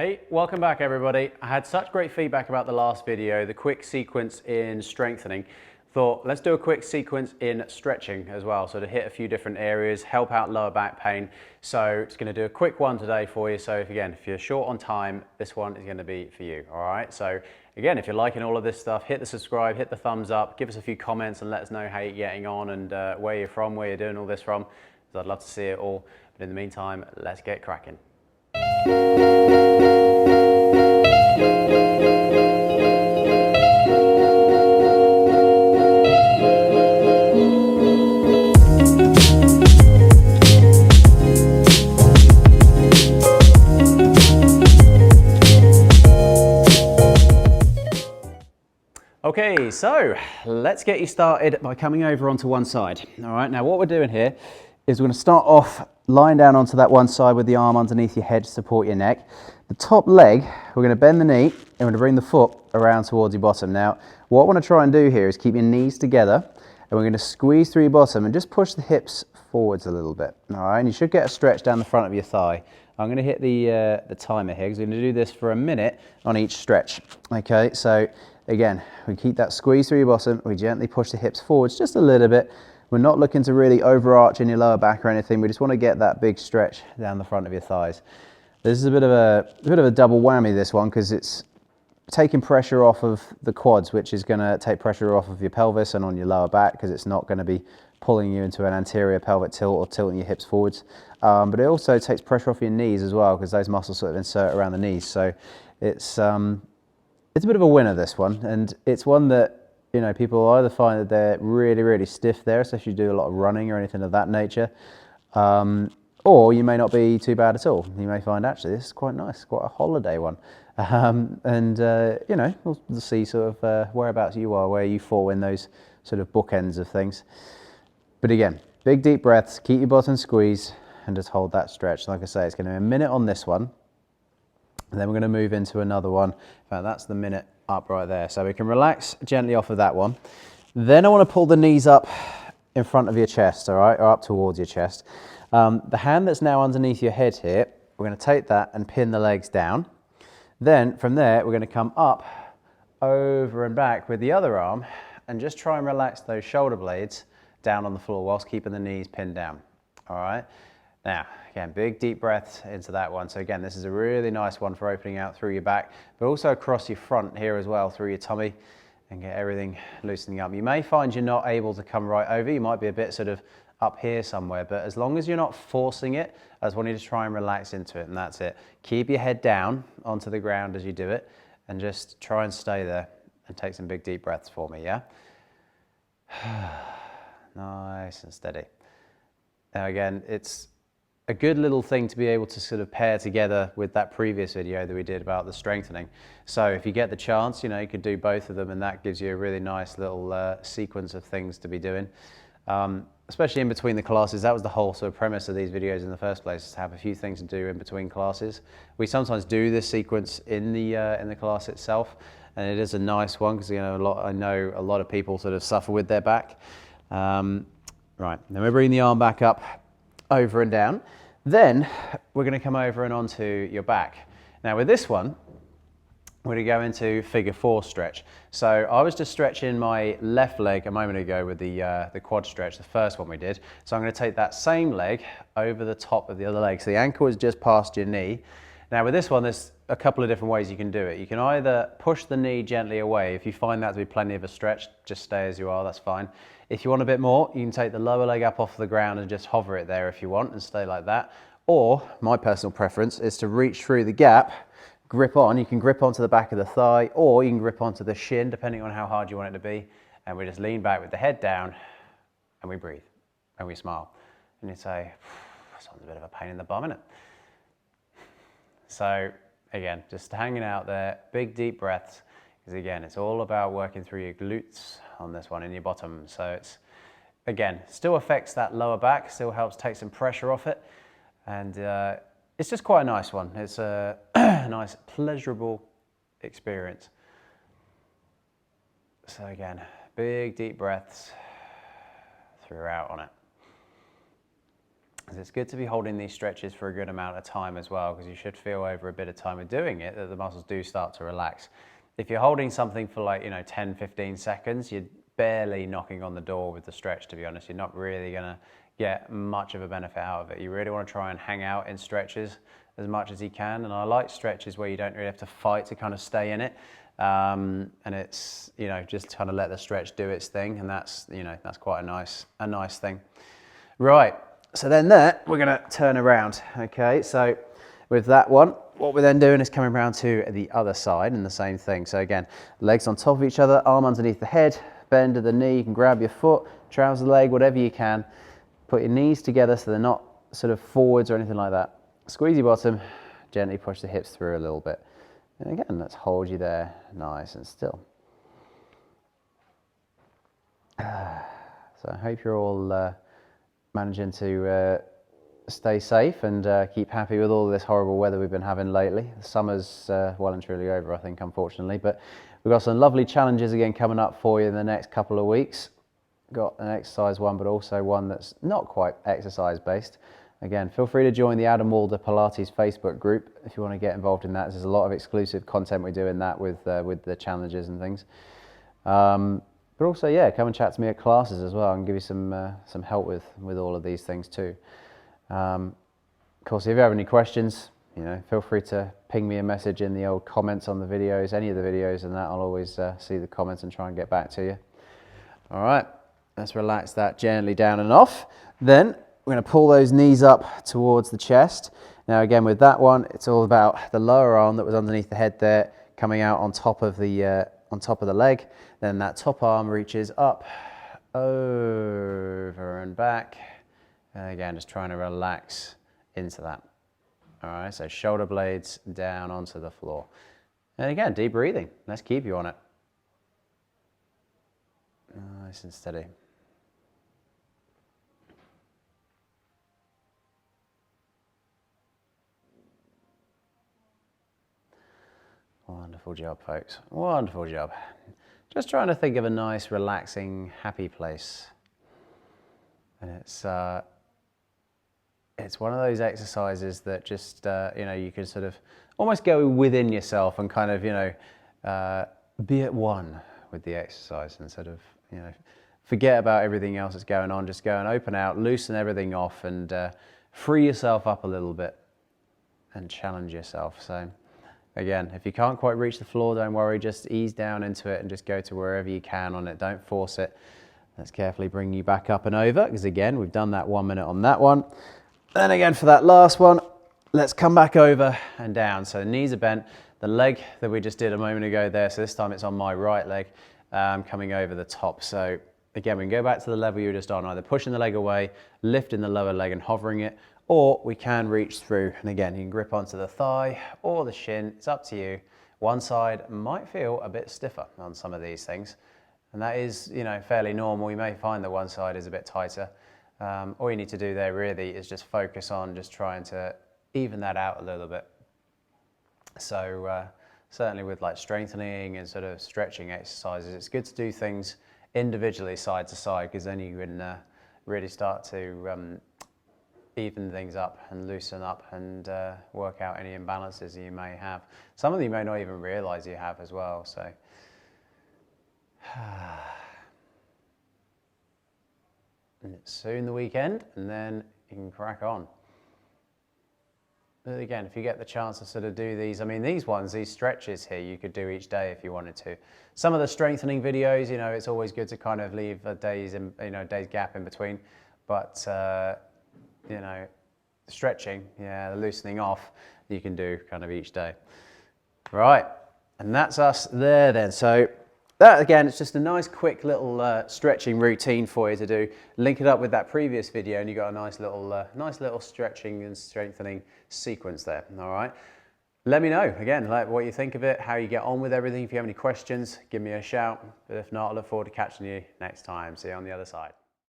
Hey, welcome back everybody. I had such great feedback about the last video, the quick sequence in strengthening. Thought, let's do a quick sequence in stretching as well, so to hit a few different areas, help out lower back pain. So it's gonna do a quick one today for you. So if you're short on time, this one is gonna be for you, all right? So again, if you're liking all of this stuff, hit the subscribe, hit the thumbs up, give us a few comments and let us know how you're getting on and where you're from, where you're doing all this from, because I'd love to see it all. But in the meantime, let's get cracking. Okay, so let's get you started by coming over onto one side. All right, now what we're doing here is we're going to start off lying down onto that one side with the arm underneath your head to support your neck. The top leg, we're going to bend the knee and we're going to bring the foot around towards your bottom. Now, what I want to try and do here is keep your knees together and we're going to squeeze through your bottom and just push the hips forwards a little bit. All right, and you should get a stretch down the front of your thigh. I'm going to hit the timer here because we're going to do this for a minute on each stretch. Okay, so again, we keep that squeeze through your bottom. We gently push the hips forwards just a little bit. We're not looking to really overarch in your lower back or anything. We just want to get that big stretch down the front of your thighs. This is a bit of a double whammy, this one, because it's taking pressure off of the quads, which is going to take pressure off of your pelvis and on your lower back, because it's not going to be pulling you into an anterior pelvic tilt or tilting your hips forwards. But it also takes pressure off your knees as well, because those muscles sort of insert around the knees. So it's a bit of a winner, this one, and it's one that, you know, people either find that they're really, really stiff there, especially if you do a lot of running or anything of that nature, or you may not be too bad at all. You may find, actually, this is quite nice, quite a holiday one. You know, we'll see sort of whereabouts you are, where you fall in those sort of bookends of things. But again, big deep breaths, keep your bottom squeezed, and just hold that stretch. Like I say, it's going to be a minute on this one. And then we're going to move into another one. In fact, that's the minute up right there. So we can relax gently off of that one. Then I want to pull the knees up in front of your chest, all right, or up towards your chest. The hand that's now underneath your head here, we're going to take that and pin the legs down. Then from there, we're going to come up, over and back with the other arm and just try and relax those shoulder blades down on the floor whilst keeping the knees pinned down, all right? Now, again, big deep breaths into that one. So again, this is a really nice one for opening out through your back, but also across your front here as well, through your tummy, and get everything loosening up. You may find you're not able to come right over. You might be a bit sort of up here somewhere, but as long as you're not forcing it, I just want you to try and relax into it, and that's it. Keep your head down onto the ground as you do it, and just try and stay there, and take some big deep breaths for me, yeah? Nice and steady. Now again, it's a good little thing to be able to sort of pair together with that previous video that we did about the strengthening. So if you get the chance, you know, you could do both of them, and that gives you a really nice little sequence of things to be doing. Especially in between the classes. That was the whole sort of premise of these videos in the first place, is to have a few things to do in between classes. We sometimes do this sequence in the class itself, and it is a nice one because, you know, I know a lot of people sort of suffer with their back. Right, then we bring the arm back up, over and down. Then we're going to come over and onto your back. Now with this one, we're going to go into figure 4 stretch. So I was just stretching my left leg a moment ago with the quad stretch, the first one we did. So I'm going to take that same leg over the top of the other leg. So the ankle is just past your knee. Now with this one, there's a couple of different ways you can do it. You can either push the knee gently away. If you find that to be plenty of a stretch, just stay as you are, that's fine. If you want a bit more, you can take the lower leg up off the ground and just hover it there if you want and stay like that. Or, my personal preference is to reach through the gap, grip on. You can grip onto the back of the thigh, or you can grip onto the shin, depending on how hard you want it to be. And we just lean back with the head down, and we breathe, and we smile. And you say, this one's a bit of a pain in the bum, isn't it? So, again, just hanging out there, big deep breaths, because again, it's all about working through your glutes on this one in your bottom. So it's, again, still affects that lower back, still helps take some pressure off it. And it's just quite a nice one. It's a nice, pleasurable experience. So again, big deep breaths throughout on it. It's good to be holding these stretches for a good amount of time as well, because you should feel over a bit of time of doing it that the muscles do start to relax. If you're holding something for like, 10, 15 seconds, you're barely knocking on the door with the stretch, to be honest. You're not really going to get much of a benefit out of it. You really want to try and hang out in stretches as much as you can. And I like stretches where you don't really have to fight to kind of stay in it. And it's, just kind of let the stretch do its thing. And that's, that's quite a nice thing. Right. So then we're going to turn around. Okay. So with that one, what we're then doing is coming around to the other side and the same thing. So again, legs on top of each other, arm underneath the head, bend at the knee. You can grab your foot, trouser leg, whatever you can. Put your knees together so they're not sort of forwards or anything like that. Squeeze your bottom, gently push the hips through a little bit. And again, let's hold you there nice and still. So I hope you're all managing to stay safe and keep happy with all this horrible weather we've been having lately. The summer's well and truly over, I think, unfortunately, but we've got some lovely challenges again coming up for you in the next couple of weeks. Got an exercise one, but also one that's not quite exercise based. Again, feel free to join the Adam Walder Pilates Facebook group if you want to get involved in that. There's a lot of exclusive content we do in that with the challenges and things. But also, yeah, come and chat to me at classes as well and give you some help with all of these things too. Of course, if you have any questions, feel free to ping me a message in the old comments on the videos, any of the videos, and that I'll always see the comments and try and get back to you. All right, let's relax that gently down and off. Then we're going to pull those knees up towards the chest. Now again, with that one, it's all about the lower arm that was underneath the head there, coming out on top of the leg. Then that top arm reaches up, over and back. And again, just trying to relax into that. All right, so shoulder blades down onto the floor. And again, deep breathing. Let's keep you on it. Nice and steady. Wonderful job, folks. Wonderful job. Just trying to think of a nice, relaxing, happy place. And it's one of those exercises that just, you can sort of almost go within yourself and kind of, be at one with the exercise and sort of, forget about everything else that's going on. Just go and open out, loosen everything off and free yourself up a little bit and challenge yourself. So again, if you can't quite reach the floor, don't worry, just ease down into it and just go to wherever you can on it. Don't force it. Let's carefully bring you back up and over, because again, we've done that 1 minute on that one. Then again, for that last one, let's come back over and down. So the knees are bent. The leg that we just did a moment ago there, so this time it's on my right leg, coming over the top. So again, we can go back to the level you were just on, either pushing the leg away, lifting the lower leg and hovering it, or we can reach through. And again, you can grip onto the thigh or the shin. It's up to you. One side might feel a bit stiffer on some of these things. And that is, fairly normal. You may find that one side is a bit tighter. All you need to do there really is just focus on just trying to even that out a little bit. So certainly with like strengthening and sort of stretching exercises, it's good to do things individually side to side, because then you can really start to even things up and loosen up and work out any imbalances you may have. Some of them you may not even realize you have as well. So and it's soon the weekend, and then you can crack on. But again, if you get the chance to sort of do these, these stretches here, you could do each day if you wanted to. Some of the strengthening videos, it's always good to kind of leave a day's gap in between. But stretching, the loosening off, you can do kind of each day. Right, and that's us there then. So that again, it's just a nice quick little stretching routine for you to do. Link it up with that previous video and you got a nice little stretching and strengthening sequence there, all right? Let me know, again, like what you think of it, how you get on with everything. If you have any questions, give me a shout. But if not, I look forward to catching you next time. See you on the other side.